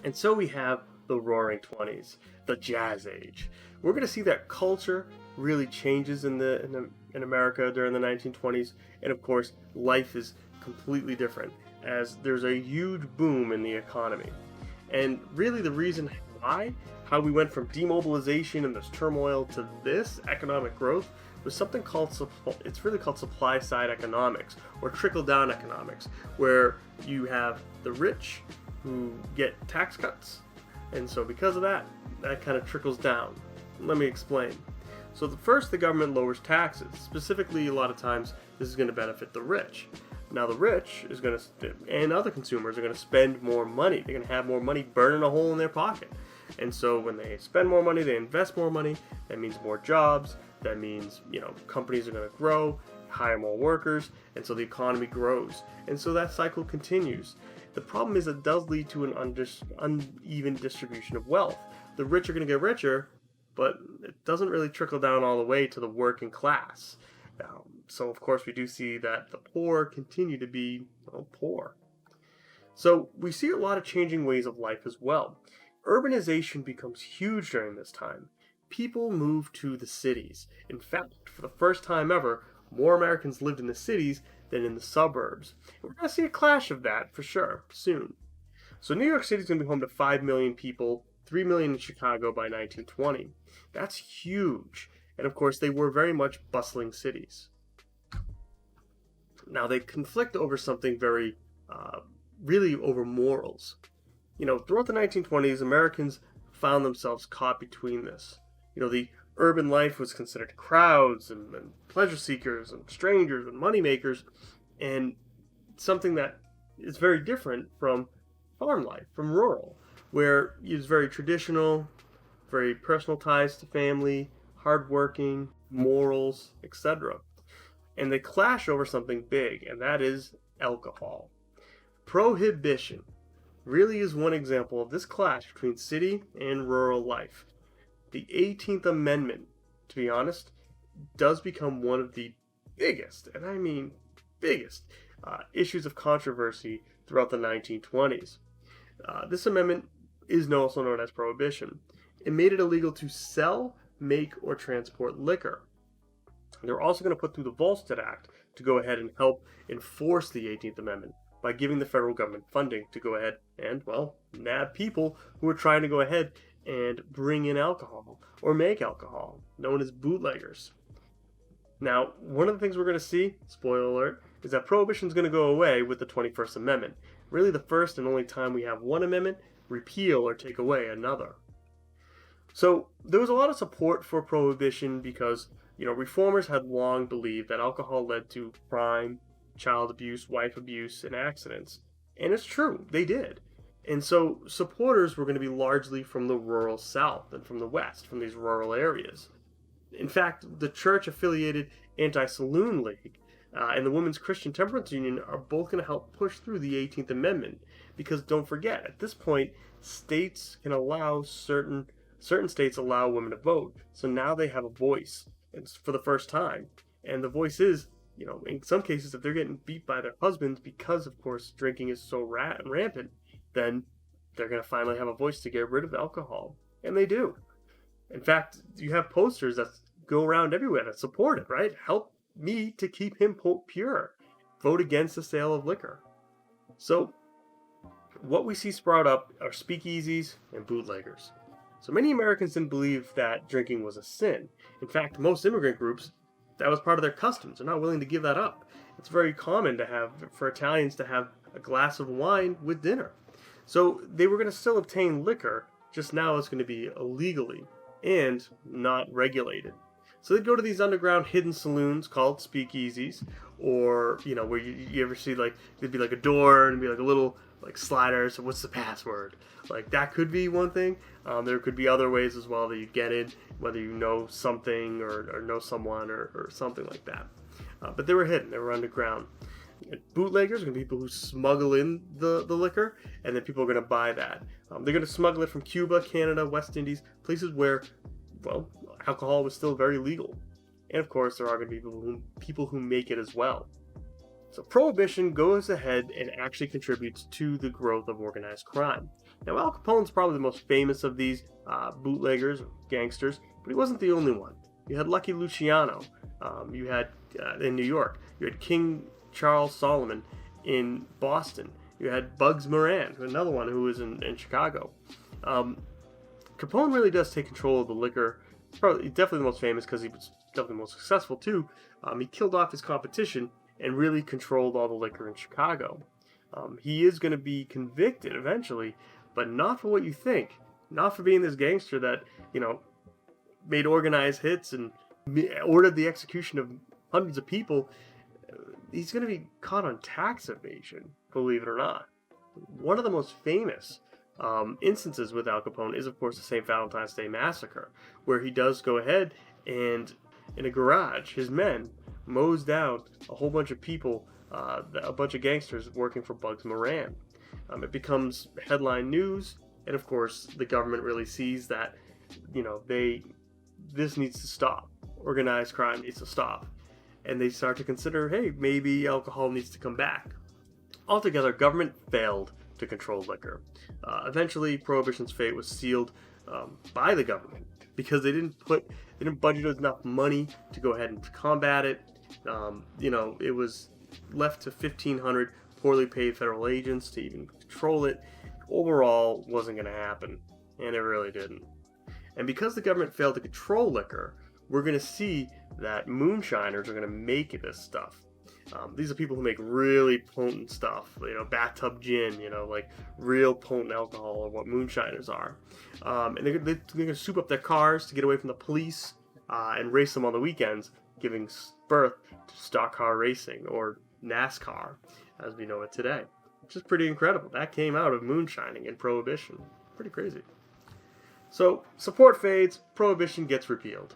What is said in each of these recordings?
And so we have the Roaring Twenties, the Jazz Age. We're going to see that culture really changes in America during the 1920s, and of course, life is completely different as there's a huge boom in the economy. And really, the reason why, how we went from demobilization and this turmoil to this economic growth was something called supply side economics, or trickle down economics, where you have the rich who get tax cuts, and so because of that kind of trickles down. Let me explain. So the government lowers taxes. Specifically, a lot of times this is going to benefit the rich. Now the rich is going to, and other consumers are going to spend more money. They're going to have more money burning a hole in their pocket. And so when they spend more money, they invest more money. That means more jobs. That means, companies are going to grow, hire more workers, and so the economy grows. And so that cycle continues. The problem is it does lead to an uneven distribution of wealth. The rich are going to get richer, but it doesn't really trickle down all the way to the working class. So of course we do see that the poor continue to be poor. So we see a lot of changing ways of life as well. Urbanization becomes huge during this time. People move to the cities. In fact, for the first time ever, more Americans lived in the cities than in the suburbs. And we're going to see a clash of that for sure soon. So New York City is going to be home to 5 million people, 3 million in Chicago by 1920. That's huge. And of course, they were very much bustling cities. Now they conflict over something very, really over morals. Throughout the 1920s, Americans found themselves caught between this. The urban life was considered crowds and pleasure seekers and strangers and moneymakers, and something that is very different from farm life, from rural, where it's very traditional, very personal ties to family, hardworking, morals, etc. And they clash over something big, and that is alcohol. Prohibition really is one example of this clash between city and rural life. The 18th Amendment, to be honest, does become one of the biggest, and I mean biggest, issues of controversy throughout the 1920s. This amendment is also known as Prohibition. It made it illegal to sell, make, or transport liquor. They're also going to put through the Volstead Act to go ahead and help enforce the 18th Amendment by giving the federal government funding to go ahead and, nab people who are trying to go ahead and bring in alcohol or make alcohol, known as bootleggers. Now, one of the things we're going to see, spoiler alert, is that Prohibition is going to go away with the 21st Amendment. Really the first and only time we have one amendment repeal or take away another. So there was a lot of support for Prohibition because, reformers had long believed that alcohol led to crime, child abuse, wife abuse, and accidents. And it's true, they did. And so supporters were going to be largely from the rural South and from the West, from these rural areas. In fact, the church-affiliated Anti-Saloon League and the Women's Christian Temperance Union are both going to help push through the 18th Amendment. Because don't forget, at this point, states can allow certain states allow women to vote. So now they have a voice. It's for the first time. And the voice is, in some cases, if they're getting beat by their husbands because, of course, drinking is so rampant, then they're going to finally have a voice to get rid of alcohol. And they do. In fact, you have posters that go around everywhere that support it, right? Help me to keep him pure. Vote against the sale of liquor. So, what we see sprout up are speakeasies and bootleggers. So many Americans didn't believe that drinking was a sin. In fact, most immigrant groups, that was part of their customs. They're not willing to give that up. It's very common for Italians to have a glass of wine with dinner. So they were going to still obtain liquor, just now it's going to be illegally and not regulated. So they'd go to these underground hidden saloons called speakeasies, or, where you ever see, like, there'd be like a door and be like a little like slider. So what's the password? Like, that could be one thing. There could be other ways as well that you get in, whether you know something or know someone or something like that. But they were hidden. They were underground. And bootleggers are going to be people who smuggle in the liquor, and then people are going to buy that. They're going to smuggle it from Cuba, Canada, West Indies, places where, well, alcohol was still very legal. And of course, there are going to be people who make it as well. So Prohibition goes ahead and actually contributes to the growth of organized crime. Now, Al Capone's probably the most famous of these bootleggers, or gangsters, but he wasn't the only one. You had Lucky Luciano. You had, in New York, you had King Charles Solomon in Boston. You had Bugs Moran, another one who was in Chicago. Capone really does take control of the liquor. Probably definitely the most famous because he was definitely the most successful too. He killed off his competition and really controlled all the liquor in Chicago. He is going to be convicted eventually, but not for what you think. Not for being this gangster that, made organized hits and ordered the execution of hundreds of people. He's going to be caught on tax evasion, believe it or not. One of the most famous instances with Al Capone is, of course, the St. Valentine's Day Massacre, where he does go ahead and, in a garage, his men mows down a whole bunch of people, a bunch of gangsters working for Bugs Moran. It becomes headline news, and of course, the government really sees that, this needs to stop. Organized crime needs to stop. And they start to consider, hey, maybe alcohol needs to come back. Altogether, government failed to control liquor. Eventually, Prohibition's fate was sealed by the government because they didn't budget enough money to go ahead and combat it. It was left to 1,500 poorly paid federal agents to even control it. Overall, wasn't going to happen, and it really didn't. And because the government failed to control liquor, we're going to see that moonshiners are going to make this stuff. These are people who make really potent stuff, bathtub gin, like real potent alcohol, or what moonshiners are. And they're going to soup up their cars to get away from the police and race them on the weekends, giving birth to stock car racing, or NASCAR, as we know it today. Which is pretty incredible. That came out of moonshining and Prohibition. Pretty crazy. So, support fades, Prohibition gets repealed.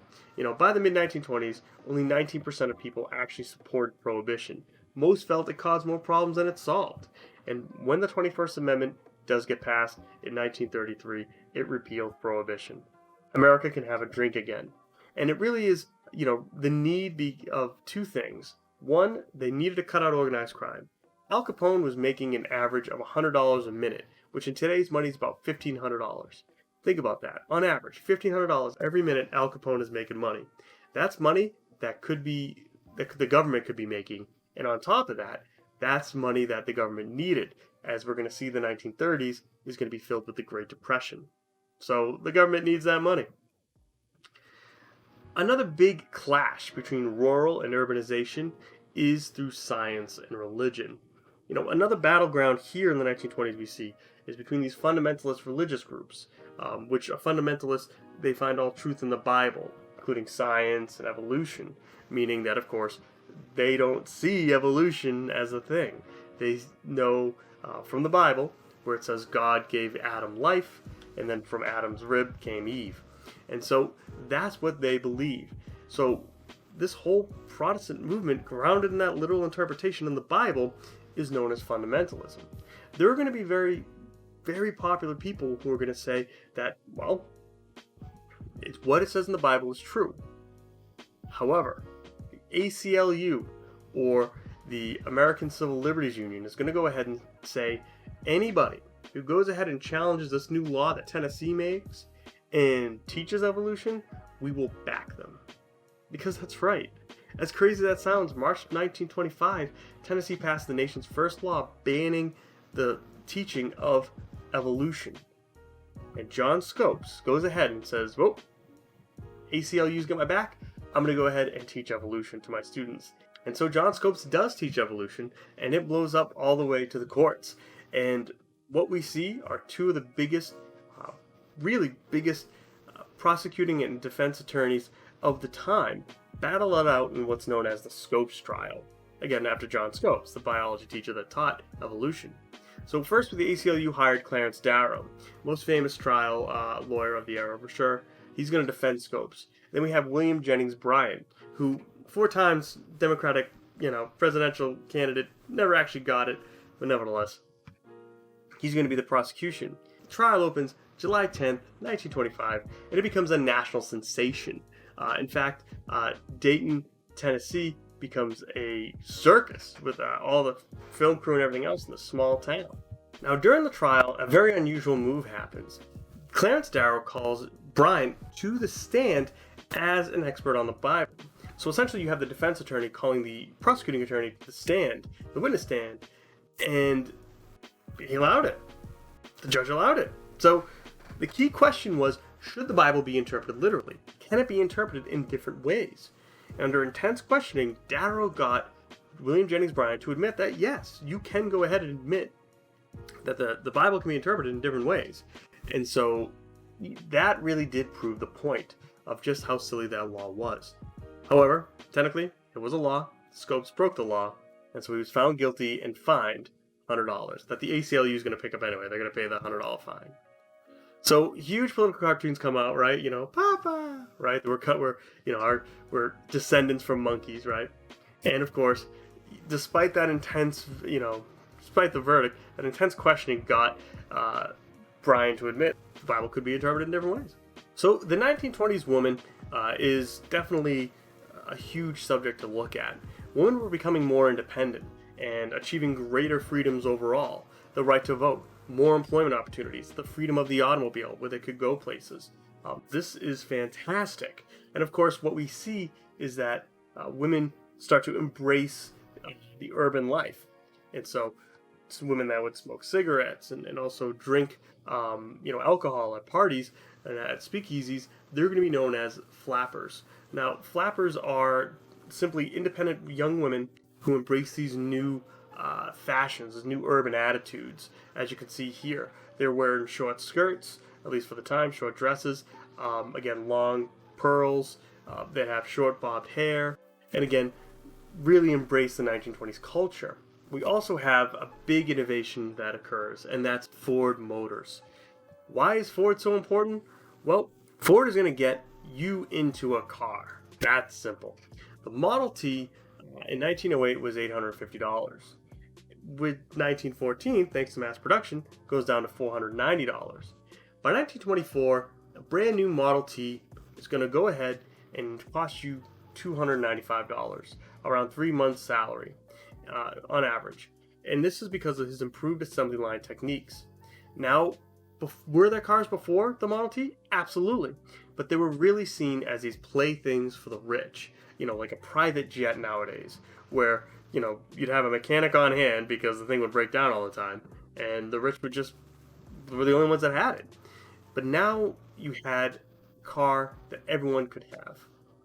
By the mid-1920s, only 19% of people actually supported Prohibition. Most felt it caused more problems than it solved. And when the 21st Amendment does get passed in 1933, it repealed Prohibition. America can have a drink again. And it really is, the need of two things. One, they needed to cut out organized crime. Al Capone was making an average of $100 a minute, which in today's money is about $1,500. Think about that. On average, $1,500 every minute Al Capone is making money. That's money that the government could be making. And on top of that, that's money that the government needed, as we're going to see the 1930s is going to be filled with the Great Depression. So the government needs that money. Another big clash between rural and urbanization is through science and religion. Another battleground here in the 1920s we see is between these fundamentalist religious groups, which are fundamentalists, they find all truth in the Bible, including science and evolution, meaning that, of course, they don't see evolution as a thing. They know from the Bible, where it says God gave Adam life, and then from Adam's rib came Eve. And so that's what they believe. So this whole Protestant movement, grounded in that literal interpretation in the Bible, is known as fundamentalism. There are going to be very, very popular people who are going to say that, well, it's what it says in the Bible is true. However, the ACLU, or the American Civil Liberties Union, is going to go ahead and say anybody who goes ahead and challenges this new law that Tennessee makes and teaches evolution, we will back them. Because that's right. As crazy as that sounds, March 1925, Tennessee passed the nation's first law banning the teaching of evolution. And John Scopes goes ahead and says, well, ACLU's got my back, I'm going to go ahead and teach evolution to my students. And so John Scopes does teach evolution, and it blows up all the way to the courts. And what we see are two of the biggest, prosecuting and defense attorneys of the time battle it out in what's known as the Scopes trial. Again, after John Scopes, the biology teacher that taught evolution. So first, with the ACLU hired Clarence Darrow, most famous trial lawyer of the era for sure. He's going to defend Scopes. Then we have William Jennings Bryan, who 4 times Democratic, presidential candidate, never actually got it, but nevertheless, he's going to be the prosecution. The trial opens July 10th, 1925, and it becomes a national sensation. In fact, Dayton, Tennessee becomes a circus with all the film crew and everything else in the small town. Now, during the trial, a very unusual move happens. Clarence Darrow calls Bryan to the stand as an expert on the Bible. So essentially, you have the defense attorney calling the prosecuting attorney to the stand, the witness stand, and he allowed it. The judge allowed it. So the key question was, should the Bible be interpreted literally? Can it be interpreted in different ways? And under intense questioning, Darrow got William Jennings Bryan to admit that yes, you can go ahead and admit that the Bible can be interpreted in different ways. And so that really did prove the point of just how silly that law was. However, technically, it was a law. Scopes broke the law, and so he was found guilty and fined $100 that the ACLU is going to pick up anyway. They're going to pay the $100 fine. So huge political cartoons come out, right? Papa, right? We're descendants from monkeys, right? And of course, despite that intense, despite the verdict, that intense questioning got Bryan to admit the Bible could be interpreted in different ways. So the 1920s woman is definitely a huge subject to look at. Women were becoming more independent and achieving greater freedoms overall. The right to vote, more employment opportunities, the freedom of the automobile where they could go places. This is fantastic. And of course, what we see is that women start to embrace the urban life. And so it's women that would smoke cigarettes and also drink alcohol at parties and at speakeasies. They're going to be known as flappers. Now, flappers are simply independent young women who embrace these new fashions, these new urban attitudes. As you can see here, they're wearing short skirts, at least for the time, short dresses, again, long pearls, they have short bobbed hair, and again, really embrace the 1920s culture. We also have a big innovation that occurs, and that's Ford Motors. Why is Ford so important? Well, Ford is going to get you into a car. That's simple. The Model T in 1908 was $850. With 1914, thanks to mass production, goes down to $490. By 1924, a brand new Model T is going to go ahead and cost you $295, around 3 months' salary on average. And this is because of his improved assembly line techniques. Now, were there cars before the Model T? Absolutely. But they were really seen as these playthings for the rich, like a private jet nowadays, where you'd have a mechanic on hand because the thing would break down all the time, and the rich were the only ones that had it. But now you had a car that everyone could have,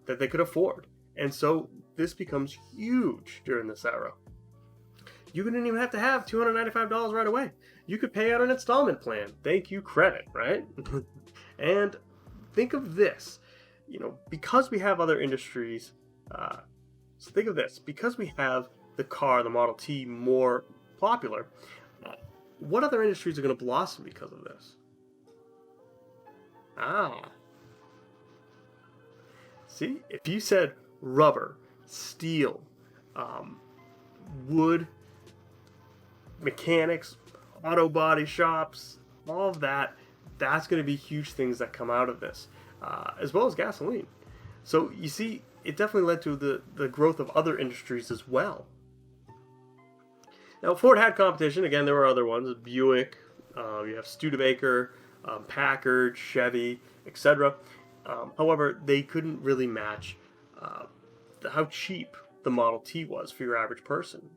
that they could afford. And so this becomes huge during this era. You didn't even have to have $295 right away. You could pay out an installment plan. Thank you, credit, right? And think of this, because we have other industries, so think of this, because we have the car, the Model T, more popular, what other industries are going to blossom because of this? See, if you said rubber, steel, wood, mechanics, auto body shops, all of that, that's going to be huge things that come out of this, as well as gasoline. So you see, it definitely led to the growth of other industries as well. Now, Ford had competition. Again, there were other ones, Buick, you have Studebaker, Packard, Chevy, etc. However, they couldn't really match how cheap the Model T was for your average person.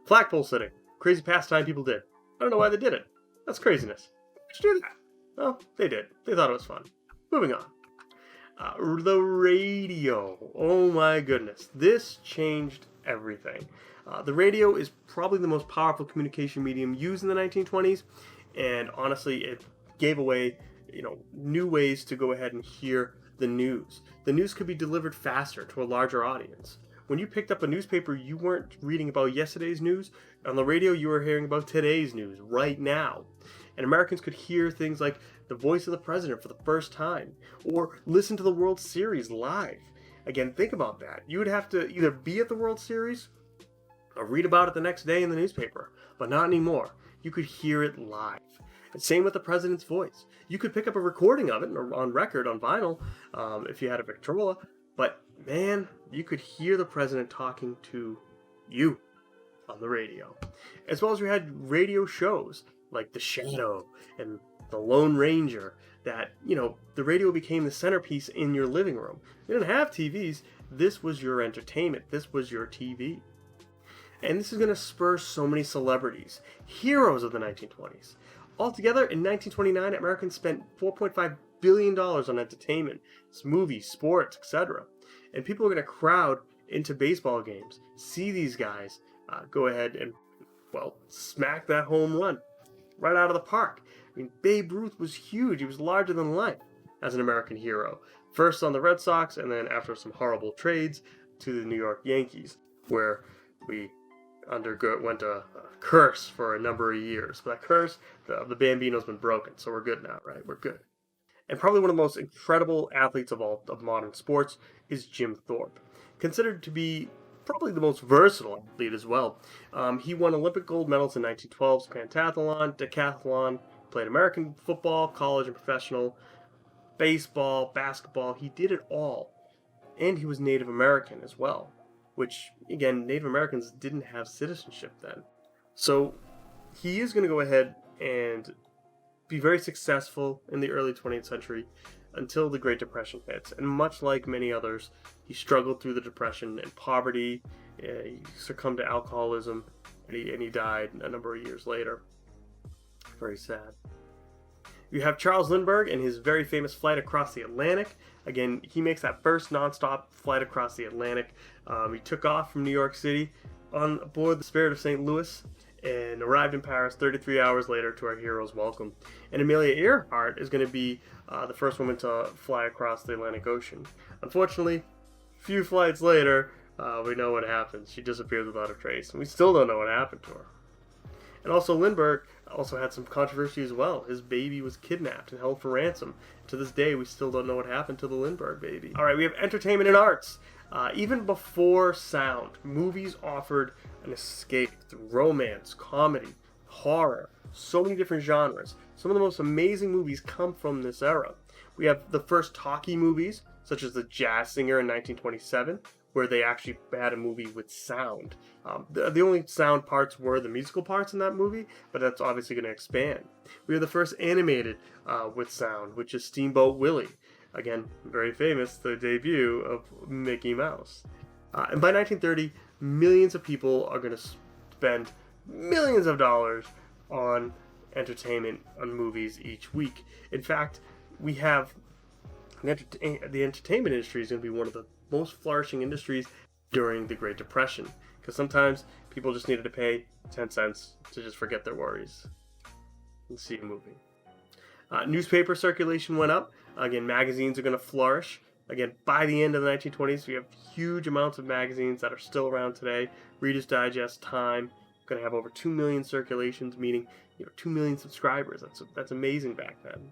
Flagpole sitting. Crazy pastime people did. I don't know why they did it. That's craziness. Why'd you do that? Well, they did. They thought it was fun. Moving on. The radio. Oh my goodness. This changed everything. The radio is probably the most powerful communication medium used in the 1920s, and honestly, it gave away, new ways to go ahead and hear the news. The news could be delivered faster to a larger audience. When you picked up a newspaper, you weren't reading about yesterday's news. On the radio, you were hearing about today's news right now. And Americans could hear things like the voice of the president for the first time, or listen to the World Series live. Again, think about that. You would have to either be at the World Series or read about it the next day in the newspaper, but not anymore. You could hear it live. And same with the president's voice. You could pick up a recording of it on record, on vinyl, if you had a Victrola, but man, you could hear the president talking to you on the radio. As well as we had radio shows like The Shadow and The Lone Ranger that, the radio became the centerpiece in your living room. You didn't have TVs. This was your entertainment. This was your TV. And this is going to spur so many celebrities, heroes of the 1920s. Altogether, in 1929, Americans spent $4.5 billion on entertainment. It's movies, sports, etc. And people are going to crowd into baseball games, see these guys go ahead and, smack that home run right out of the park. I mean, Babe Ruth was huge. He was larger than life as an American hero. First on the Red Sox, and then after some horrible trades to the New York Yankees, where we went a curse for a number of years. But that curse of the Bambino's been broken, so we're good now, right? We're good. And probably one of the most incredible athletes of modern sports is Jim Thorpe, considered to be probably the most versatile athlete as well. He won Olympic gold medals in 1912's pentathlon, decathlon, played American football, college and professional, baseball, basketball. He did it all. And he was Native American as well, which, again, Native Americans didn't have citizenship then. So he is going to go ahead and be very successful in the early 20th century until the Great Depression hits. And much like many others, he struggled through the Depression and poverty. He succumbed to alcoholism, and he died a number of years later. Very sad. You have Charles Lindbergh and his very famous flight across the Atlantic. Again, he makes that first nonstop flight across the Atlantic. He took off from New York City on board the Spirit of St. Louis and arrived in Paris 33 hours later to our hero's welcome. And Amelia Earhart is going to be the first woman to fly across the Atlantic Ocean. Unfortunately, a few flights later, we know what happens. She disappears without a trace, and we still don't know what happened to her. And also, Lindbergh also had some controversy as well. His baby was kidnapped and held for ransom. To this day, we still don't know what happened to the Lindbergh baby. All right, we have entertainment and arts. Even before sound, movies offered an escape through romance, comedy, horror, so many different genres. Some of the most amazing movies come from this era. We have the first talkie movies, such as The Jazz Singer in 1927, where they actually had a movie with sound. The only sound parts were the musical parts in that movie, but that's obviously going to expand. We have the first animated with sound, which is Steamboat Willie. Again, very famous, the debut of Mickey Mouse. And by 1930, millions of people are going to spend millions of dollars on entertainment, on movies each week. In fact, we have the entertainment industry is going to be one of the most flourishing industries during the Great Depression, because sometimes people just needed to pay 10 cents to just forget their worries and see a movie. Newspaper circulation went up. Again, magazines are going to flourish. Again, by the end of the 1920s, we have huge amounts of magazines that are still around today. Reader's Digest, Time, going to have over 2 million circulations, meaning 2 million subscribers. That's amazing back then.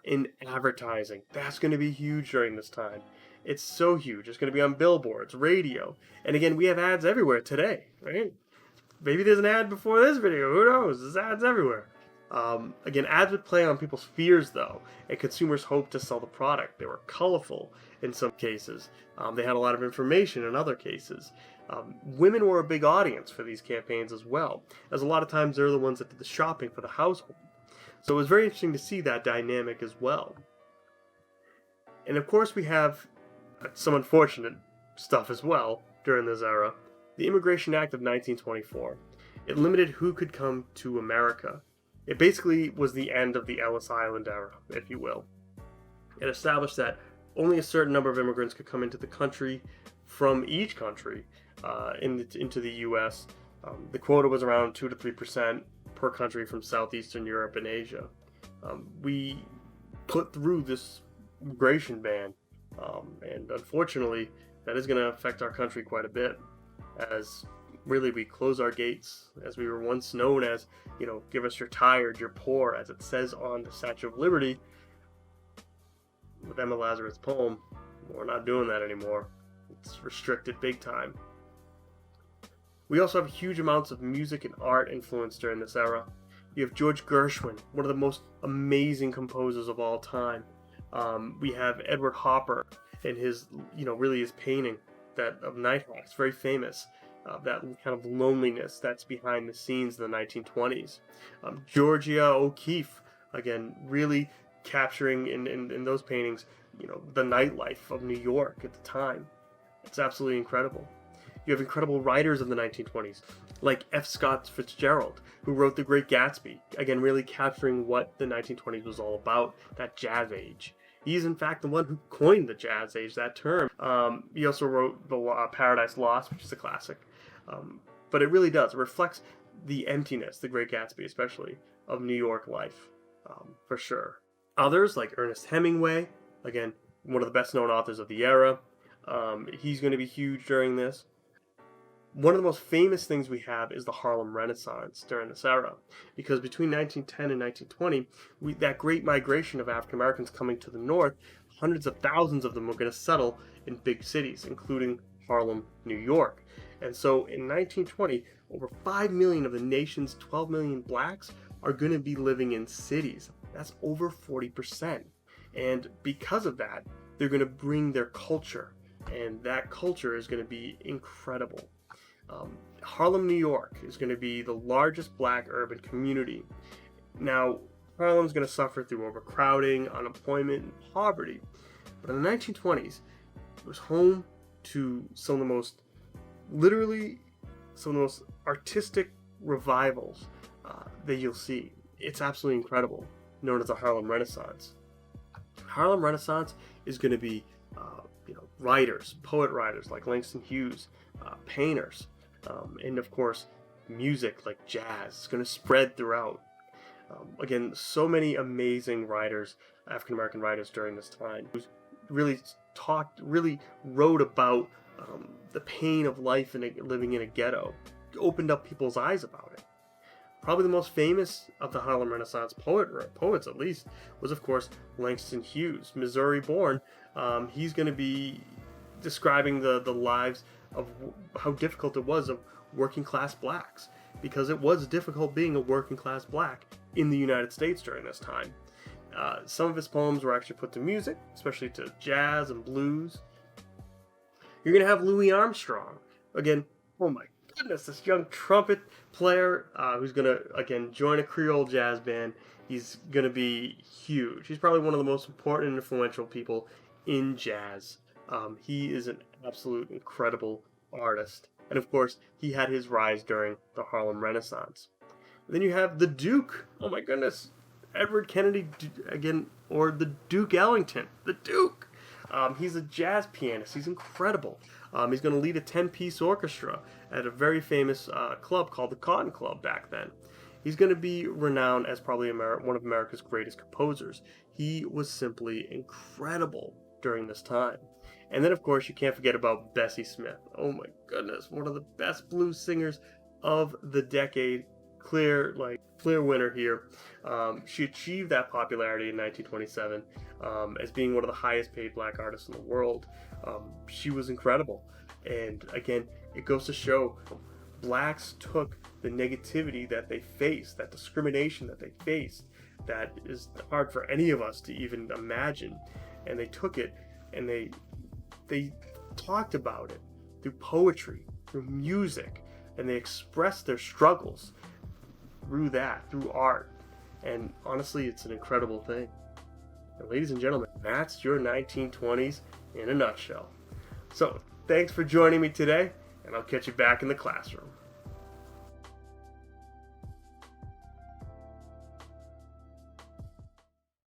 In advertising, that's going to be huge during this time. It's so huge. It's going to be on billboards, radio. And again, we have ads everywhere today, right? Maybe there's an ad before this video. Who knows? There's ads everywhere. Again, ads would play on people's fears, though, and consumers hoped to sell the product. They were colorful in some cases. They had a lot of information in other cases. Women were a big audience for these campaigns as well, as a lot of times they're the ones that did the shopping for the household. So it was very interesting to see that dynamic as well. And of course, we have some unfortunate stuff as well during this era. The Immigration Act of 1924. It limited who could come to America. It basically was the end of the Ellis Island era, if you will. It established that only a certain number of immigrants could come into the country from each country into the U.S. The quota was around 2 to 3% per country from Southeastern Europe and Asia. We put through this immigration ban. And unfortunately, that is going to affect our country quite a bit, as really we close our gates, as we were once known as, give us your tired, your poor, as it says on the Statue of Liberty with Emma Lazarus' poem. We're not doing that anymore. It's restricted big time. We also have huge amounts of music and art influence during this era. You have George Gershwin, one of the most amazing composers of all time. We have Edward Hopper and his, really his painting that of Nighthawks, very famous. That kind of loneliness that's behind the scenes in the 1920s. Georgia O'Keeffe, again, really capturing in those paintings, the nightlife of New York at the time. It's absolutely incredible. You have incredible writers of the 1920s, like F. Scott Fitzgerald, who wrote The Great Gatsby, again, really capturing what the 1920s was all about, that jazz age. He's, in fact, the one who coined the jazz age, that term. He also wrote the Paradise Lost, which is a classic. But it really does. It reflects the emptiness, The Great Gatsby especially, of New York life, for sure. Others, like Ernest Hemingway, again, one of the best-known authors of the era. He's going to be huge during this. One of the most famous things we have is the Harlem Renaissance during this era, because between 1910 and 1920, that great migration of African Americans coming to the north, hundreds of thousands of them were going to settle in big cities, including Harlem, New York. And so in 1920, over 5 million of the nation's 12 million blacks are going to be living in cities. That's over 40%. And because of that, they're going to bring their culture, and that culture is going to be incredible. Harlem, New York is going to be the largest black urban community. Now, Harlem's going to suffer through overcrowding, unemployment, and poverty. But in the 1920s, it was home to some of the most artistic revivals that you'll see. It's absolutely incredible, known as the Harlem Renaissance. Harlem Renaissance is going to be, writers, poet writers like Langston Hughes, painters, and of course, music like jazz. It's going to spread throughout. Again, so many amazing writers, African American writers during this time, who really wrote about the pain of life and living in a ghetto, opened up people's eyes about it. Probably the most famous of the Harlem Renaissance poets at least, was of course Langston Hughes, Missouri born. He's going to be describing the lives of how difficult it was of working class blacks, because it was difficult being a working class black in the United States during this time. Some of his poems were actually put to music, especially to jazz and blues. You're going to have Louis Armstrong. Again, oh my goodness, this young trumpet player who's going to, again, join a Creole jazz band. He's going to be huge. He's probably one of the most important and influential people in jazz. He is an absolute incredible artist. And of course, he had his rise during the Harlem Renaissance. Then you have the Duke. Oh my goodness. Edward Kennedy, again, or the Duke Ellington. The Duke. He's a jazz pianist. He's incredible. He's going to lead a 10-piece orchestra at a very famous club called the Cotton Club back then. He's going to be renowned as probably one of America's greatest composers. He was simply incredible during this time. And then, of course, you can't forget about Bessie Smith. Oh my goodness, one of the best blues singers of the decade. Clear winner here. She achieved that popularity in 1927 as being one of the highest paid black artists in the world. She was incredible. And again, it goes to show blacks took the negativity that they faced, that discrimination that they faced, that is hard for any of us to even imagine. And they took it and they talked about it through poetry, through music, and they expressed their struggles through art. And honestly, it's an incredible thing. And ladies and gentlemen, that's your 1920s in a nutshell. So, thanks for joining me today, and I'll catch you back in the classroom.